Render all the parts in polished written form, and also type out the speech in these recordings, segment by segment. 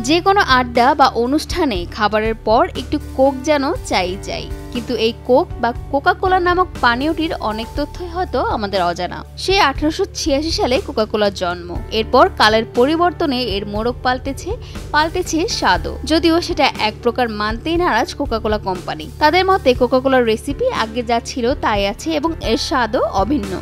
যে কোনো আড্ডা বা অনুষ্ঠানে খাবারের পর একটু কোক যেন চাই। কিন্তু এই কোক বা কোকা কোলা নামক পানীয়টির অনেক তথ্যই হয়তো আমাদের অজানা। সে 1886 সালে কোকা কোলার জন্ম। এরপর কালের পরিবর্তনে এর মোড়ক পাল্টেছে স্বাদও। যদিও সেটা এক প্রকার মানতেই নারাজ কোকা কোলা কোম্পানি। তাদের মতে কোকা কোলার রেসিপি আগে যা ছিল তাই আছে এবং এর স্বাদও অভিন্ন।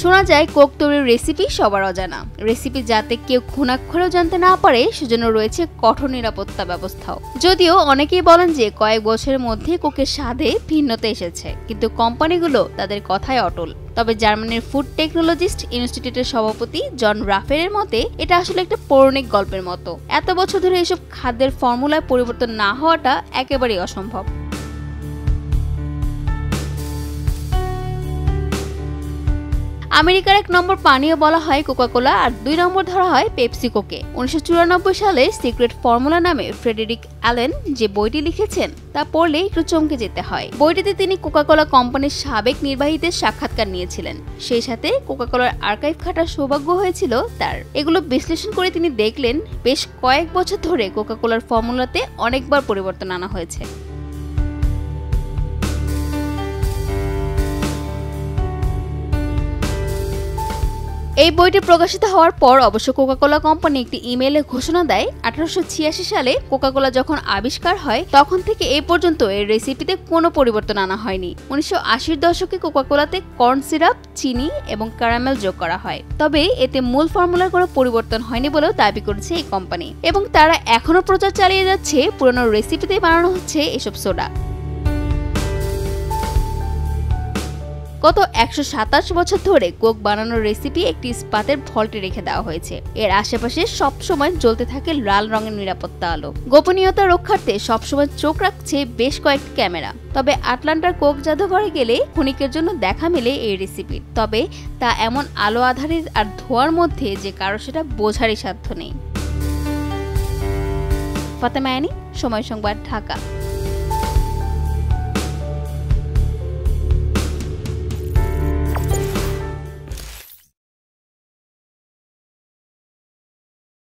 শোনা যায় কোক তৈরির রেসিপি সবার অজানা। রেসিপি যাতে কেউ খুনাক্ষরেও জানতে না পারে সেজন্য রয়েছে কঠোর নিরাপত্তা ব্যবস্থাও। যদিও অনেকেই বলেন যে কয়েক বছরের মধ্যে কোকের স্বাদে ভিন্নতা এসেছে, কিন্তু কোম্পানিগুলো তাদের কথায় অটল। তবে জার্মানির ফুড টেকনোলজিস্ট ইনস্টিটিউটের সভাপতি জন রাফেরের মতে এটা আসলে একটা পৌরাণিক গল্পের মতো। এত বছর ধরে এসব খাদ্যের ফর্মুলায় পরিবর্তন না হওয়াটা একেবারেই অসম্ভব। আমেরিকার 1 নম্বর পানীয় বলা হয় কোকা কোলা, আর 2 নম্বর ধরা হয় পেপসিকোকে। 1994 সালে সিক্রেট ফর্মুলা নামে ফ্রেডেরিক অ্যালেন যে বইটি লিখেছেন তা পড়লে একটু চমকে যেতে হয়। বইটিতে তিনি কোকা কোলা কোম্পানির সাবেক নির্বাহীদের সাক্ষাৎকার নিয়েছিলেন। সেই সাথে কোকা কোলার আর্কাইভ ঘাটার সৌভাগ্য হয়েছিল তার। এগুলো বিশ্লেষণ করে তিনি দেখলেন বেশ কয়েক বছর ধরে কোকা কোলার ফর্মুলাতে অনেকবার পরিবর্তন আনা হয়েছে। এই বইটি প্রকাশিত হওয়ার পর অবশ্য কোকা কোলা কোম্পানি একটি ইমেইলে ঘোষণা দেয় 1886 সালে কোকা কোলা যখন আবিষ্কার হয় তখন থেকে এই পর্যন্ত এর রেসিপিতে কোনো পরিবর্তন আনা হয়নি। 1980-র দশকে কোকা কোলাতে কর্ন সিরাপ, চিনি এবং ক্যারামেল যোগ করা হয়। তবে এতে মূল ফর্মুলার কোনো পরিবর্তন হয়নি বলেও দাবি করেছে এই কোম্পানি, এবং তারা এখনো প্রচার চালিয়ে যাচ্ছে পুরনো রেসিপিতেই বানানো হচ্ছে এসব সোডা। গত 127 বছর ধরে কোক বানানোর রেসিপি একটি ইস্পাতের ভল্টে রেখে দেওয়া হয়েছে। এর আশেপাশে সবসময় জ্বলতে থাকে লাল রঙের নিরাপত্তা আলো। গোপনীয়তা রক্ষার্থে সবসময় চোখ রাখছে বেশ কয়েকটি ক্যামেরা। তবে আটলান্টার কোক জাদুঘরে গেলে ক্ষণিকের জন্য দেখা মেলে এই রেসিপির। তবে তা এমন আলো আধারের আর ধোঁয়ার মধ্যে যে কারো সেটা বোঝারই সাধ্য নেই। ফাতেমা আনি, সময় সংবাদ, ঢাকা।